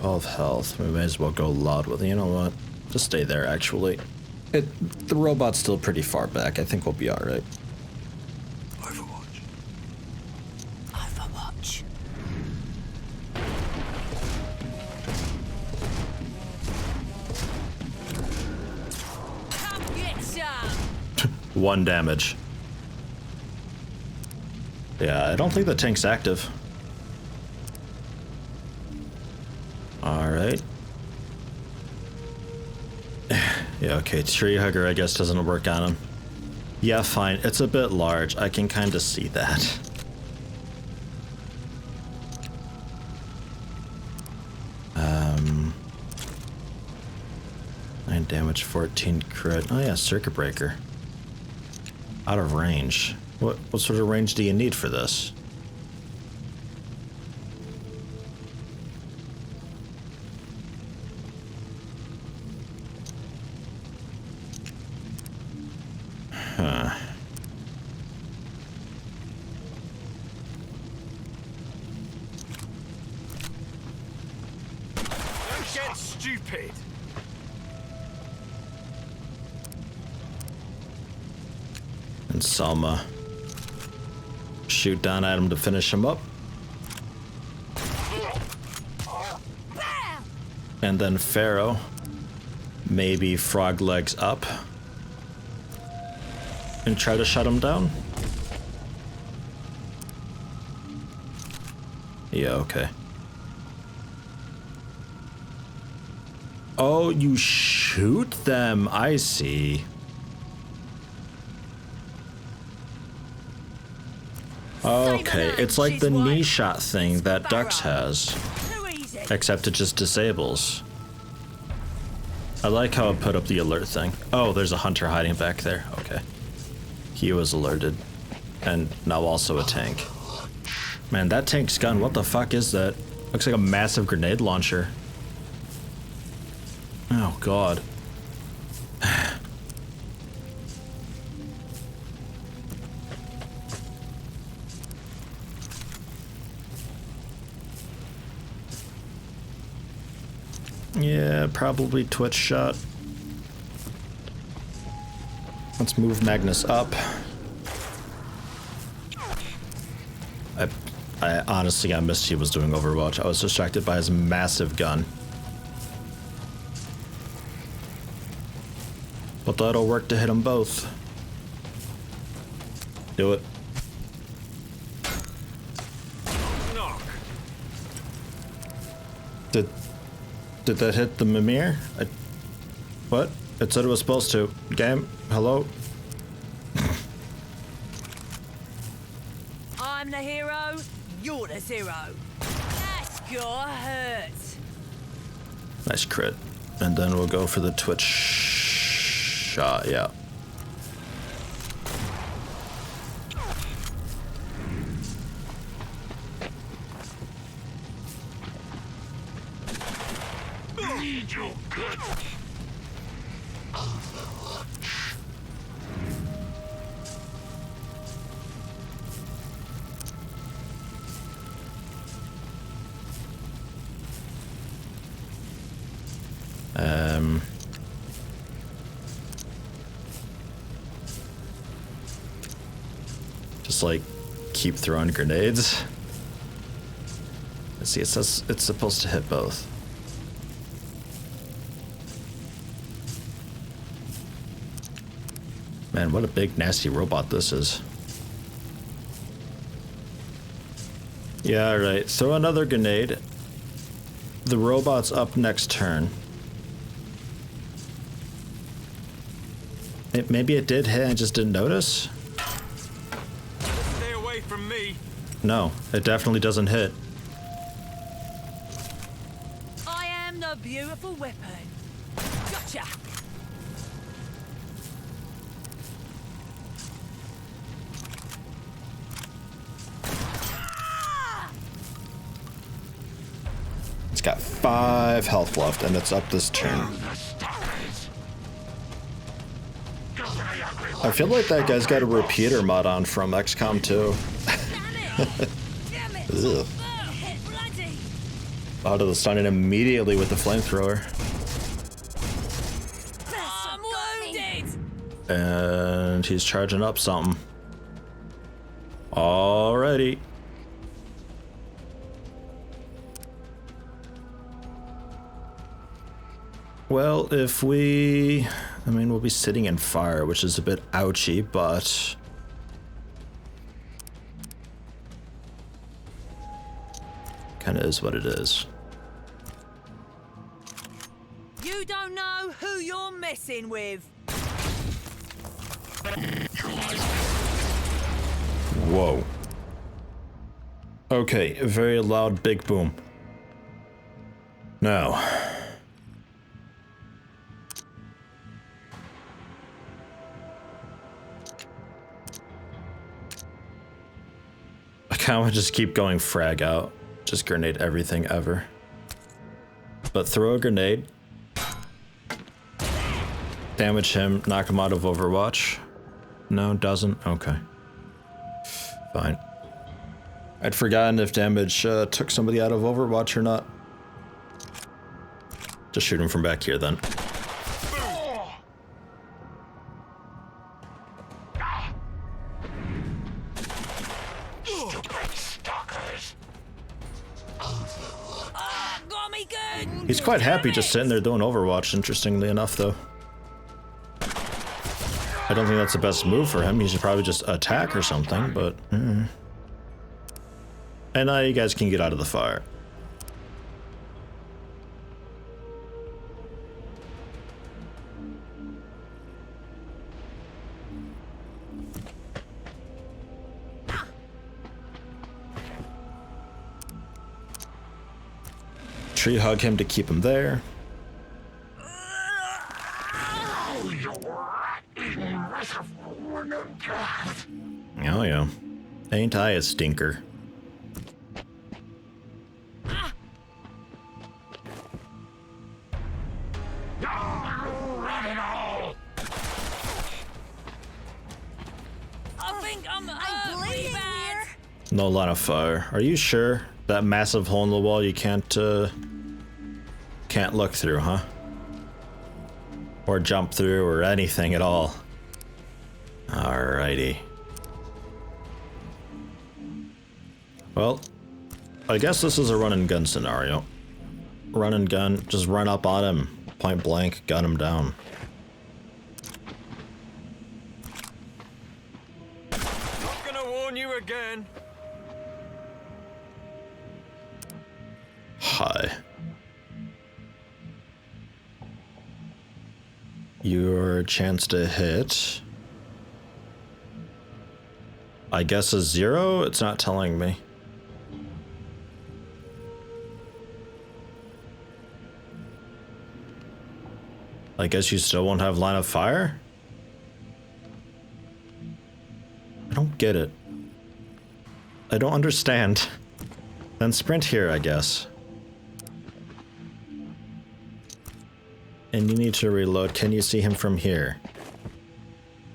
12 health. We may as well go loud with it. You know what? Just stay there, actually. The robot's still pretty far back. I think we'll be alright. Overwatch. Overwatch. Come get some. 1 damage. Yeah, I don't think the tank's active. Alright. Yeah, okay, tree hugger I guess doesn't work on him. Yeah, fine. It's a bit large. I can kind of see that. Um, 9 damage, 14 crit. Oh yeah, circuit breaker. Out of range. What sort of range do you need for this? Huh. Don't get stupid. And Selma. Shoot down at him to finish him up. And then Pharaoh. Maybe frog legs up. And try to shut him down? Yeah, okay. Oh, you shoot them. I see. Okay, it's like the knee shot thing that Dux has. Except it just disables. I like how it put up the alert thing. Oh, there's a hunter hiding back there. Okay. He was alerted. And now also a tank. Man, that tank's gun, what the fuck is that? Looks like a massive grenade launcher. Oh, God. Yeah, probably Twitch shot. Let's move Magnus up. I honestly got missed he was doing Overwatch. I was distracted by his massive gun. But that'll work to hit them both. Do it. Knock. Did that hit the Mimir? What? It said it was supposed to. Game? Hello? I'm the hero, you're the zero. That's gotta hurt. Nice crit. And then we'll go for the Twitch shot, yeah. Need your guts. Just like keep throwing grenades. Let's see, it says it's supposed to hit both. Man, what a big nasty robot this is. Yeah, alright. Throw another grenade. The robot's up next turn. Maybe it did hit and I just didn't notice? Stay away from me. No, it definitely doesn't hit. I am the beautiful weapon. Gotcha. It's got 5 health left and it's up this turn. I feel like that guy's got a repeater mod on from XCOM 2. Damn it! Damn it! Ugh. Bloody! Out of the stun and immediately with the flamethrower. I'm wounded! And he's charging up something. Alrighty. Well, if we... I mean, we'll be sitting in fire, which is a bit ouchy, but... Kinda is what it is. You don't know who you're messing with. Whoa. Okay, a very loud big boom. Now. I kinda just keep going frag out. Just grenade everything ever. But throw a grenade. Damage him, knock him out of Overwatch. No, doesn't? Okay. Fine. I'd forgotten if damage took somebody out of Overwatch or not. Just shoot him from back here then. Got me good! He's quite happy just sitting there doing Overwatch, interestingly enough, though. I don't think that's the best move for him. He should probably just attack or something, but... And now you guys can get out of the fire. Tree hug him to keep him there. Oh yeah. Ain't I a stinker? I think I'm bleeding here. No line of fire. Are you sure? That massive hole in the wall you can't look through, huh? Or jump through or anything at all. Alrighty. Well, I guess this is a run and gun scenario. Run and gun, just run up on him, point blank, gun him down. Not gonna warn you again. Hi. Your chance to hit, I guess, is 0? It's not telling me. I guess you still won't have line of fire? I don't get it. I don't understand. Then sprint here, I guess. And you need to reload. Can you see him from here?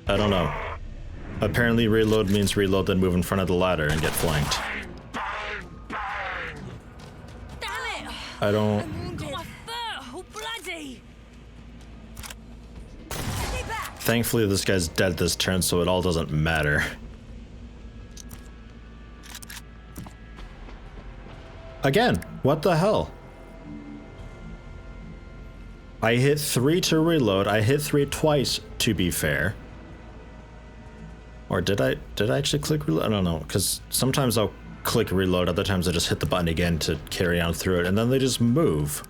I don't know. Apparently reload means reload, then move in front of the ladder and get flanked. Damn it! I don't... Got my foot all bloody! Thankfully this guy's dead this turn, so it all doesn't matter. Again, what the hell? I hit 3 to reload. I hit 3 twice, to be fair. Or did I actually click reload? I don't know, because sometimes I'll click reload, other times I just hit the button again to carry on through it, and then they just move.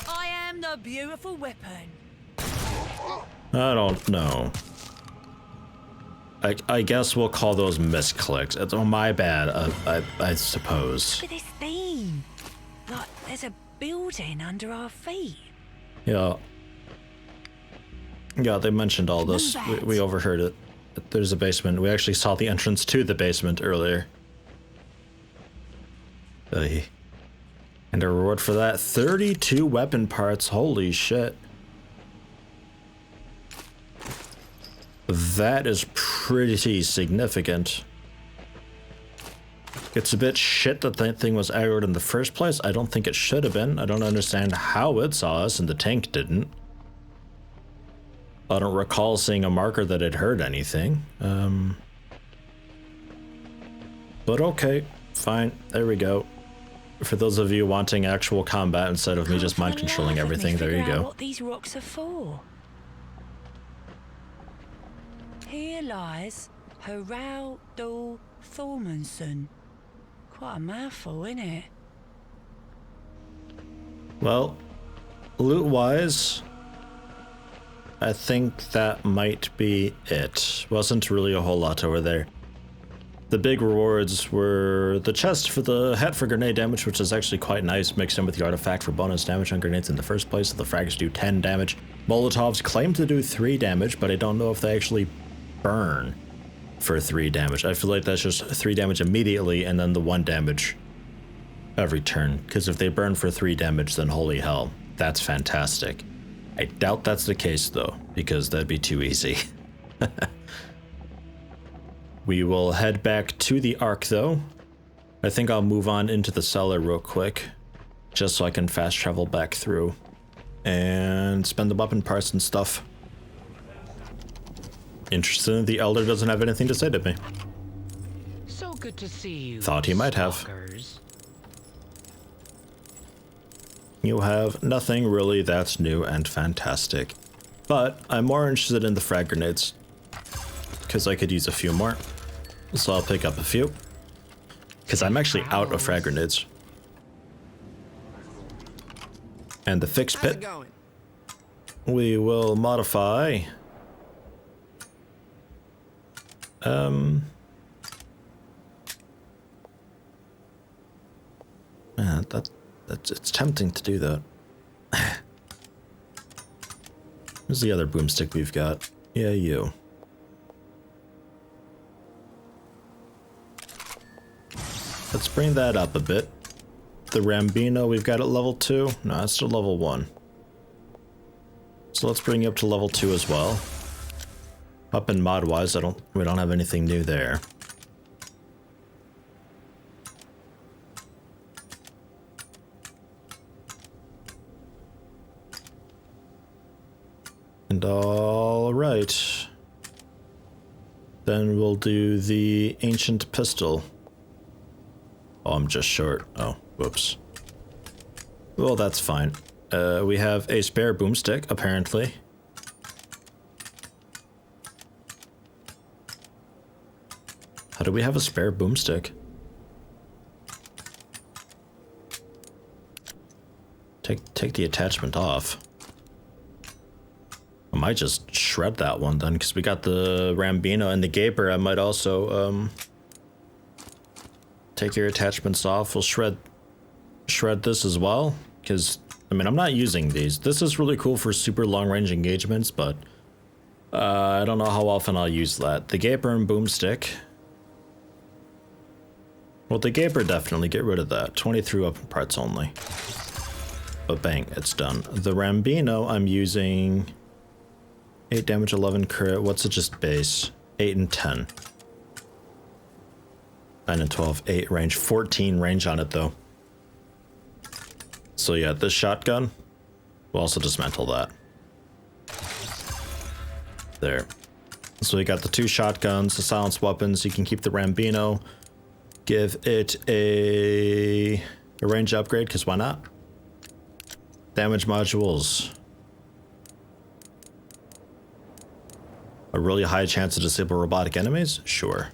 I am the beautiful weapon. I don't know. I guess we'll call those misclicks. It's my bad, I suppose. Look at this theme. Like, there's a building under our feet. Yeah. Yeah, they mentioned all this. We overheard it. There's a basement. We actually saw the entrance to the basement earlier. And a reward for that, 32 weapon parts. Holy shit. That is pretty significant. It's a bit shit that that thing was aggroed in the first place. I don't think it should have been. I don't understand how it saw us and the tank didn't. I don't recall seeing a marker that it heard anything. But okay, fine. There we go. For those of you wanting actual combat instead of me just mind controlling everything, there you go. What these rocks are for? Here lies Haraldul Thormanson. Quite a mouthful, innit? Well, loot-wise, I think that might be it. Wasn't really a whole lot over there. The big rewards were the chest for the hat for grenade damage, which is actually quite nice, mixed in with the artifact for bonus damage on grenades in the first place, so the frags do 10 damage. Molotovs claim to do 3 damage, but I don't know if they actually burn for 3 damage. I feel like that's just 3 damage immediately and then the 1 damage every turn, because if they burn for 3 damage, then holy hell, that's fantastic. I doubt that's the case though, because that'd be too easy. We will head back to the Ark though. I think I'll move on into the cellar real quick, just so I can fast travel back through and spend the weapon parts and stuff. Interesting, the Elder doesn't have anything to say to me. So good to see you. Thought he might have. stalkers. You have nothing really that's new and fantastic. But I'm more interested in the frag grenades, because I could use a few more. So I'll pick up a few, because I'm actually out of frag grenades. And the fixed How's it pit, going? we will modify. Man, that's it's tempting to do that. Where's the other boomstick we've got? Yeah, you. Let's bring that up a bit. The Rambino we've got at level 2. No, it's still level 1. So let's bring you up to level 2 as well. Up in mod wise, we don't have anything new there. And all right. Then we'll do the ancient pistol. Oh, I'm just short. Oh, whoops. Well, that's fine. We have a spare boomstick, apparently. How do we have a spare boomstick? Take the attachment off. I might just shred that one then, because we got the Rambino and the Gaper. I might also, take your attachments off. We'll shred this as well, because, I mean, I'm not using these. This is really cool for super long-range engagements, but I don't know how often I'll use that. The Gaper and Boomstick. Well, the Gaper definitely, get rid of that. 23 weapon parts only. But bang, it's done. The Rambino, I'm using 8 damage, 11 crit. What's it just base? 8 and 10. 9 and 12, 8 range, 14 range on it though. So yeah, this shotgun, we'll also dismantle that. There. So we got the 2 shotguns, the silenced weapons. You can keep the Rambino. Give it a range upgrade, because why not? Damage modules. A really high chance to disable robotic enemies? Sure.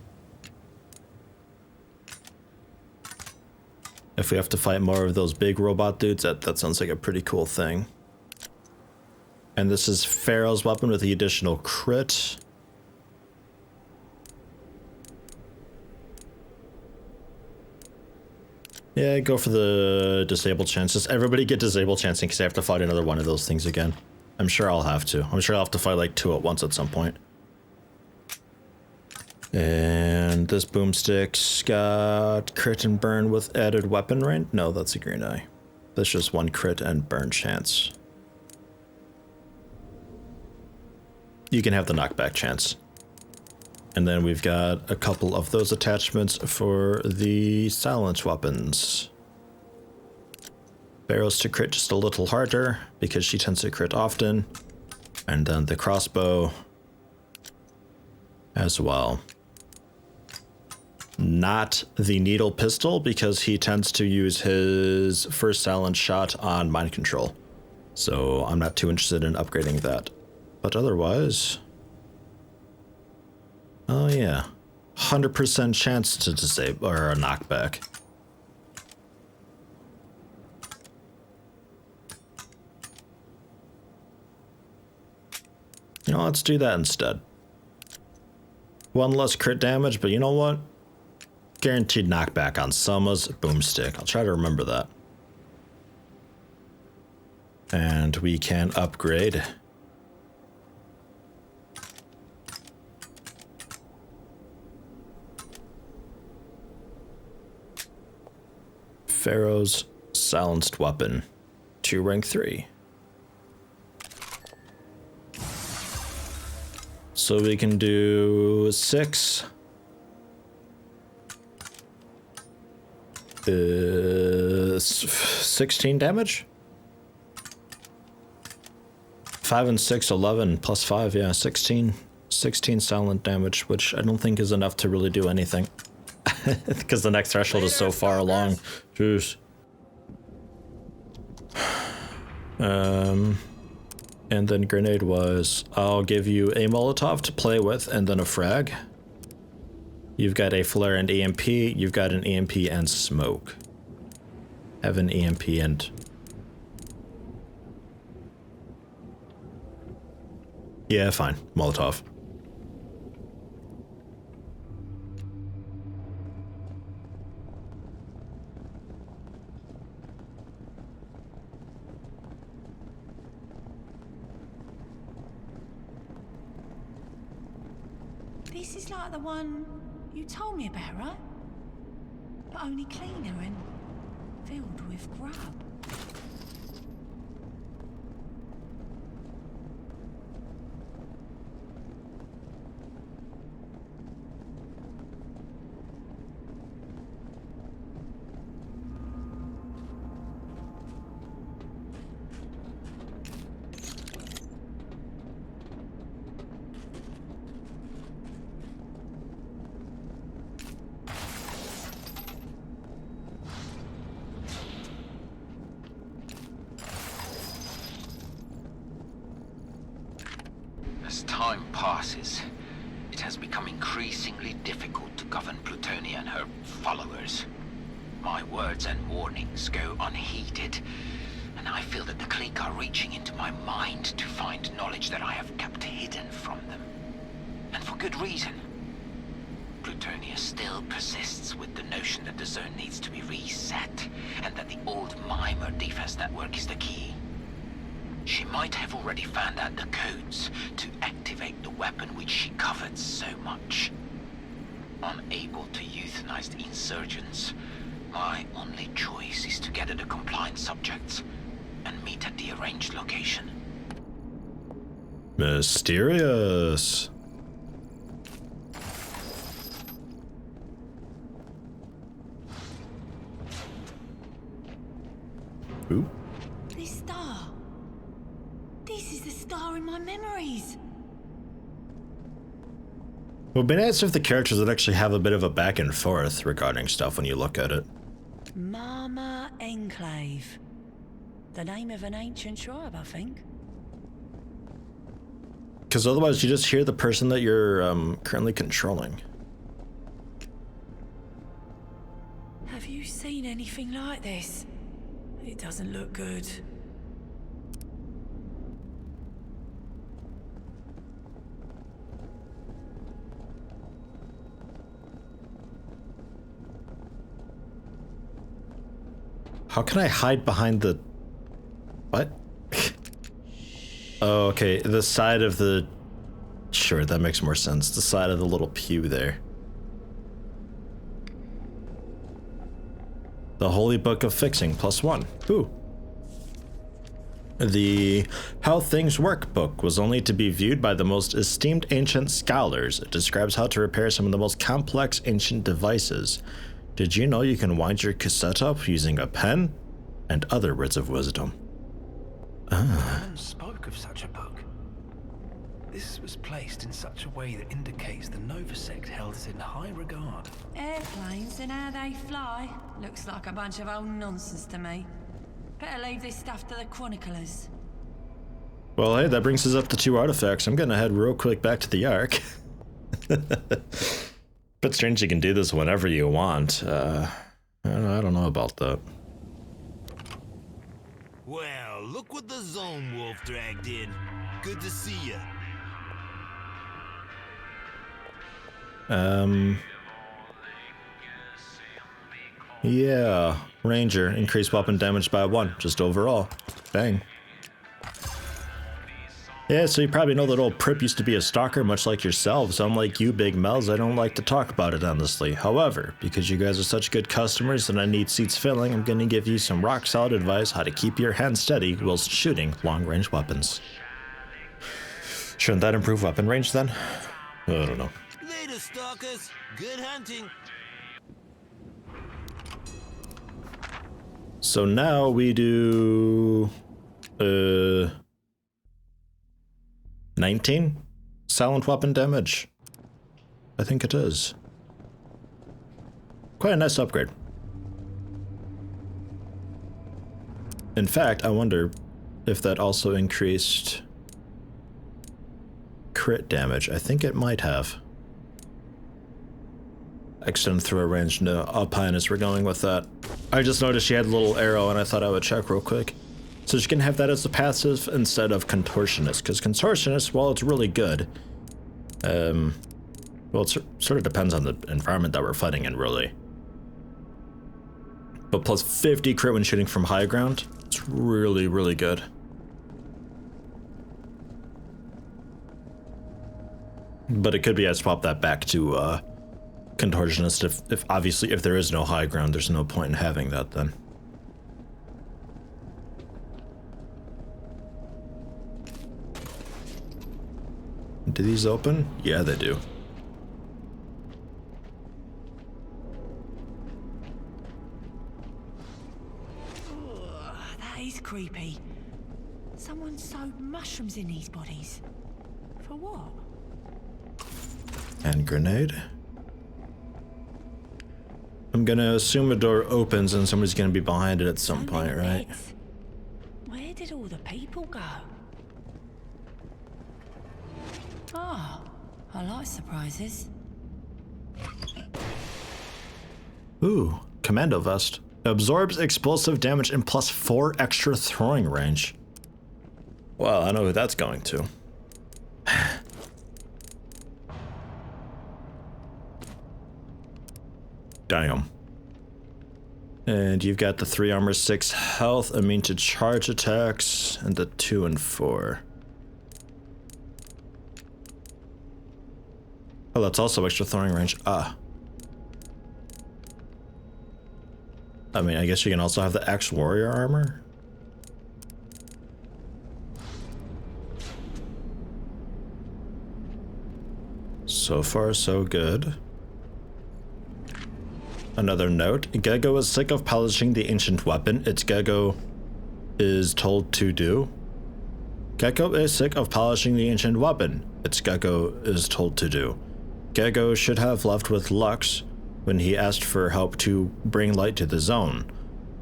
If we have to fight more of those big robot dudes, that sounds like a pretty cool thing. And this is Pharaoh's weapon with the additional crit. Yeah, go for the disabled chances. Everybody get disabled chancing because I have to fight another one of those things again. I'm sure I'll have to. I'm sure I'll have to fight like 2 at once at some point. And this boomstick's got crit and burn with added weapon range. No, that's a green eye. That's just 1 crit and burn chance. You can have the knockback chance. And then we've got a couple of those attachments for the silence weapons. Barrels to crit just a little harder because she tends to crit often. And then the crossbow as well. Not the needle pistol because he tends to use his first silence shot on mind control. So I'm not too interested in upgrading that. But otherwise... Oh yeah, 100% chance to disable or a knockback. You know, let's do that instead. One less crit damage, but you know what? Guaranteed knockback on Summa's boomstick. I'll try to remember that. And we can upgrade. Pharaoh's silenced weapon to rank 3. So we can do 6. 16 damage? 5 and 6, 11 plus 5, yeah, 16 silent damage, which I don't think is enough to really do anything. Because the next threshold is so far along. Jeez. And then grenade was, I'll give you a Molotov to play with and then a frag. You've got a flare and EMP. You've got an EMP and smoke. Have an EMP and... Yeah, fine. Molotov. This is like the one you told me about, right? But only cleaner and filled with grub. As time passes, it has become increasingly difficult to govern Plutonia and her followers. My words and warnings go unheeded, and I feel that the clique are reaching into my mind to find knowledge that I have kept hidden from them. And for good reason. Plutonia still persists with the notion that the zone needs to be reset, and that the old Mimer defense network is the key. She might have already found out the codes to activate the weapon which she covered so much. Unable to euthanize the insurgents, my only choice is to gather the compliant subjects and meet at the arranged location. Mysterious. Ooh. This star. This is the star in my memories. It would be nice if the characters would actually have a bit of a back and forth regarding stuff when you look at it. Mama Enclave. The name of an ancient tribe, I think. Because otherwise you just hear the person that you're currently controlling. Have you seen anything like this? It doesn't look good. How can I hide behind the... What? Oh, okay. The side of the... Sure, that makes more sense. The side of the little pew there. The Holy Book of Fixing, +1. Ooh. The How Things Work book was only to be viewed by the most esteemed ancient scholars. It describes how to repair some of the most complex ancient devices. Did you know you can wind your cassette up using a pen? And other words of wisdom. Hammond spoke of such a book. This was placed in such a way that indicates the Nova sect held it in high regard. Airplanes and how they fly. Looks like a bunch of old nonsense to me. Better leave this stuff to the chroniclers. Well, hey, that brings us up to 2 artifacts. I'm gonna head real quick back to the Ark. But strange you can do this whenever you want. I don't know about that. Well, look what the Zone Wolf dragged in. Good to see you. Yeah, Ranger, increased weapon damage by 1, just overall. Bang. Yeah, so you probably know that old Prip used to be a stalker, much like yourselves. Unlike you, Big Mel's, I don't like to talk about it honestly. However, because you guys are such good customers and I need seats filling, I'm gonna give you some rock-solid advice how to keep your hands steady whilst shooting long-range weapons. Shouldn't that improve weapon range then? I don't know. Later, stalkers. Good hunting. So now we do 19 silent weapon damage. I think it is. Quite a nice upgrade. In fact, I wonder if that also increased crit damage. I think it might have. Extend through a range. No, up high as we're going with that. I just noticed she had a little arrow and I thought I would check real quick. So she can have that as a passive instead of Contortionist, because Contortionist, while it's really good, well, it sort of depends on the environment that we're fighting in, really. But plus 50 crit when shooting from high ground, it's really, really good. But it could be I swap that back to Contortionist if obviously if there is no high ground, there's no point in having that then. Do these open? Yeah, they do. Ugh, that is creepy. Someone sewed mushrooms in these bodies. For what? And grenade. I'm gonna assume a door opens and somebody's gonna be behind it at some point, right? Bits. Where did all the people go? Oh, I like surprises. Ooh, commando vest. Absorbs explosive damage and plus 4 extra throwing range. Well, I know who that's going to. Damn. And you've got the 3 armor, 6 health, immune to charge attacks, and the 2 and 4. Oh, that's also extra throwing range. Ah. I mean, I guess you can also have the X warrior armor. So far, so good. Another note, Gego is sick of polishing the ancient weapon its Gego is told to do. Gecko is sick of polishing the ancient weapon its Gecko is told to do. Gecko should have left with Lux when he asked for help to bring light to the zone.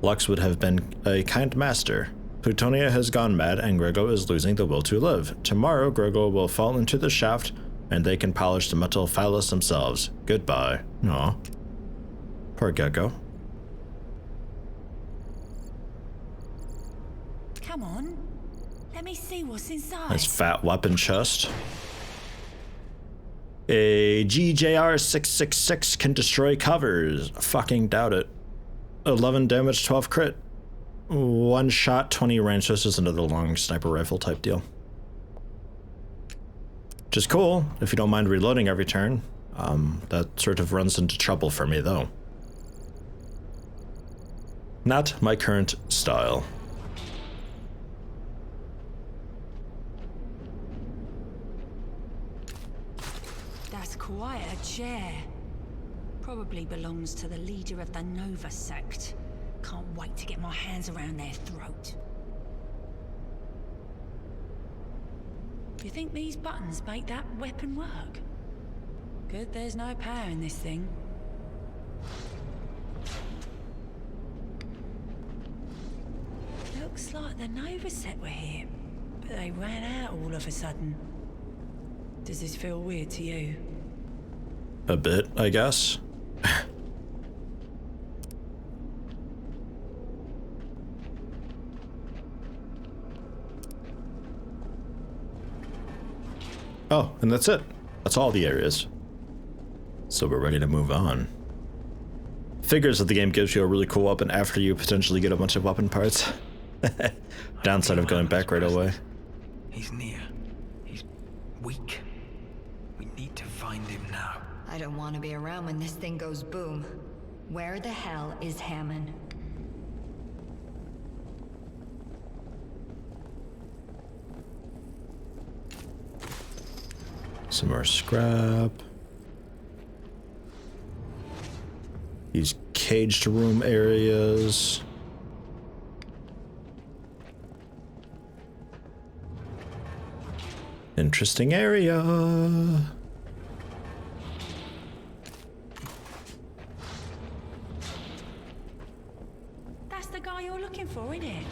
Lux would have been a kind master. Plutonia has gone mad and Grego is losing the will to live. Tomorrow, Grego will fall into the shaft and they can polish the metal phallus themselves. Goodbye. Aw. Poor Gecko. Come on, let me see what's inside. Nice fat weapon chest. A GJR 666 can destroy covers. Fucking doubt it. 11 damage, 12 crit. 1 shot, 20 range. So this is another long sniper rifle type deal. Which is cool if you don't mind reloading every turn. That sort of runs into trouble for me though. Not my current style. quite a chair. Probably belongs to the leader of the Nova sect. Can't wait to get my hands around their throat. Do you think these buttons make that weapon work? Good there's no power in this thing. Looks like the Nova set were here, but they ran out all of a sudden. Does this feel weird to you? A bit, I guess. Oh, and that's it. That's all the areas. So we're ready to move on. Figures that the game gives you a really cool weapon after you potentially get a bunch of weapon parts. Downside of going back right away. He's near. He's weak. We need to find him now. I don't want to be around when this thing goes boom. Where the hell is Hammon? Some more scrap. These caged room areas. Interesting area. That's the guy you're looking for, isn't it?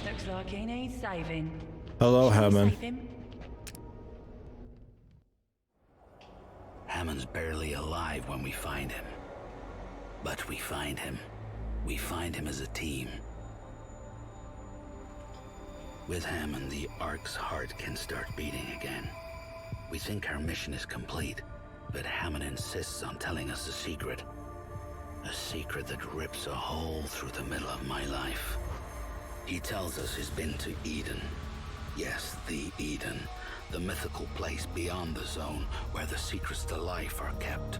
Looks like he needs saving. Hello, Shall we Hammond. save him? Hammond's barely alive when we find him. But we find him. We find him as a team. With Hammond, the Ark's heart can start beating again. We think our mission is complete, but Hammond insists on telling us a secret. A secret that rips a hole through the middle of my life. He tells us he's been to Eden. Yes, the Eden. The mythical place beyond the zone where the secrets to life are kept.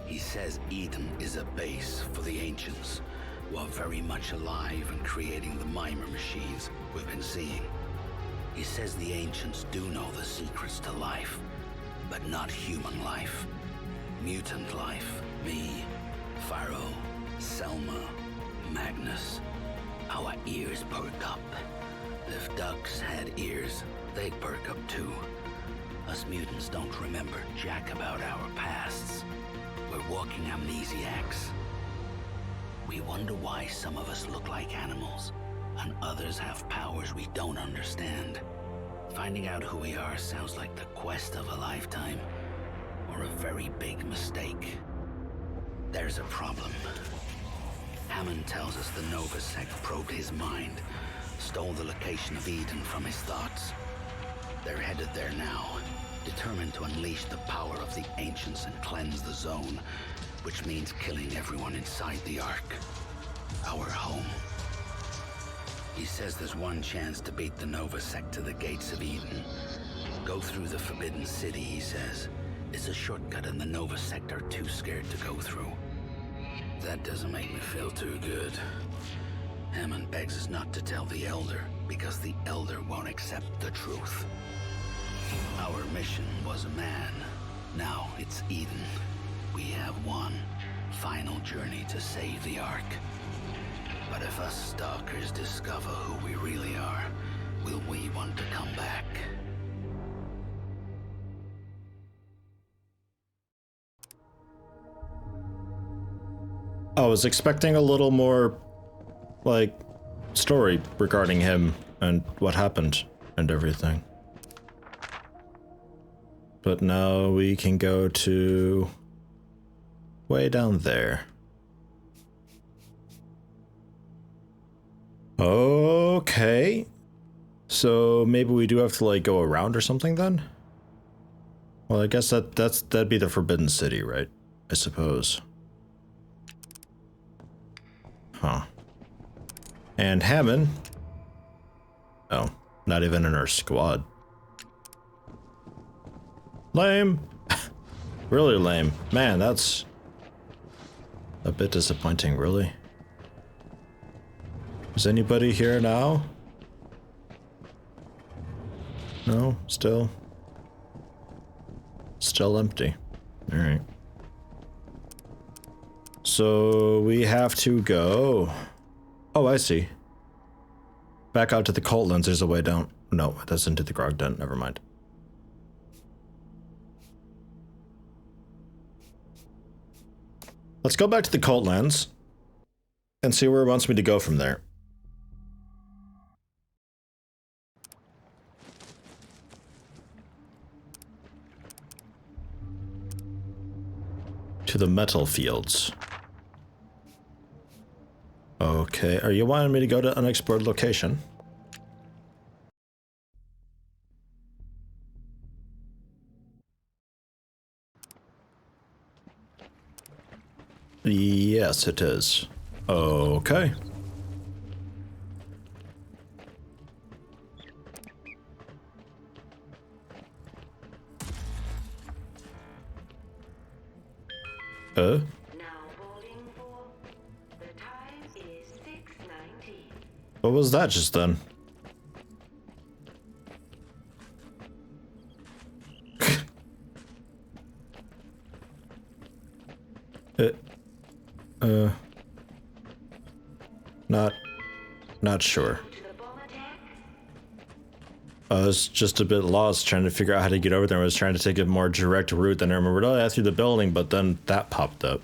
He says Eden is a base for the ancients, who are very much alive and creating the mimer machines we've been seeing. He says the ancients do know the secrets to life, but not human life. Mutant life. Me, Pharaoh, Selma, Magnus. Our ears perk up. If ducks had ears, they'd perk up too. Us mutants don't remember jack about our pasts. We're walking amnesiacs. We wonder why some of us look like animals, and others have powers we don't understand. Finding out who we are sounds like the quest of a lifetime, or a very big mistake. There's a problem. Hammond tells us the Nova sect probed his mind, stole the location of Eden from his thoughts. They're headed there now, determined to unleash the power of the ancients and cleanse the zone, which means killing everyone inside the Ark. Our home. He says there's one chance to beat the Nova sect to the gates of Eden. Go through the Forbidden City, he says. It's a shortcut and the Nova sect are too scared to go through. That doesn't make me feel too good. Hammond begs us not to tell the Elder, because the Elder won't accept the truth. Our mission was a man. Now it's Eden. We have one final journey to save the Ark. But if us stalkers discover who we really are, will we want to come back? I was expecting a little more, like, story regarding him and what happened and everything. But now we can go to way down there. Okay. So maybe we do have to, like, go around or something then? Well, I guess that'd be the Forbidden City, right? I suppose. Huh. And Hammond. Oh, not even in our squad. Lame. Really lame. Man, that's a bit disappointing, really. Is anybody here now? No, still still empty. Alright. So we have to go. Oh, I see. Back out to the cult lens, there's a way down. No, that's into the grog den, never mind. Let's go back to the cult lens and see where it wants me to go from there. To the metal fields. Okay, are you wanting me to go to unexplored location? Yes, it is. Okay. Now boarding for the time is 6:19. What was that just then? Not sure. I was just a bit lost trying to figure out how to get over there. I was trying to take a more direct route than I remembered. Oh, yeah, through the building, but then that popped up.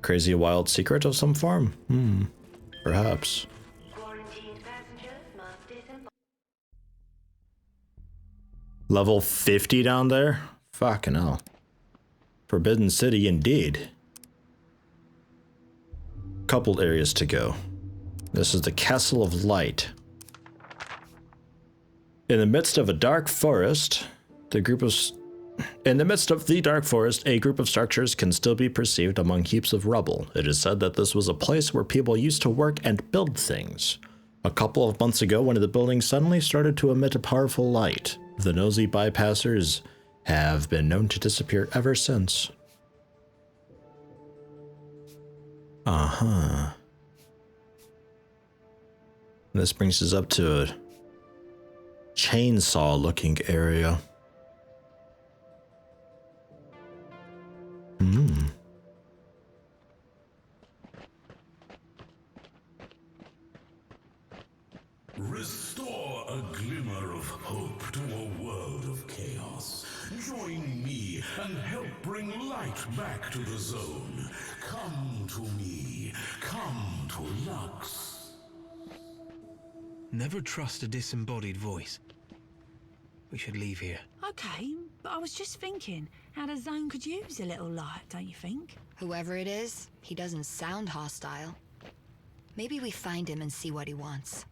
Crazy wild secret of some form? Perhaps. Level 50 down there? Fucking hell. Forbidden City indeed. Couple areas to go. This is the Castle of Light. In the midst of a dark forest, a group of structures can still be perceived among heaps of rubble. It is said that this was a place where people used to work and build things. A couple of months ago, one of the buildings suddenly started to emit a powerful light. The nosy bypassers have been known to disappear ever since. This brings us up to a chainsaw-looking area. Restore a glimmer of hope to a world of chaos. Join me and help bring light back to the zone. Come to me. Come to Lux. Never trust a disembodied voice. We should leave here. Okay, but I was just thinking how the zone could use a little light, don't you think? Whoever it is, he doesn't sound hostile. Maybe we find him and see what he wants.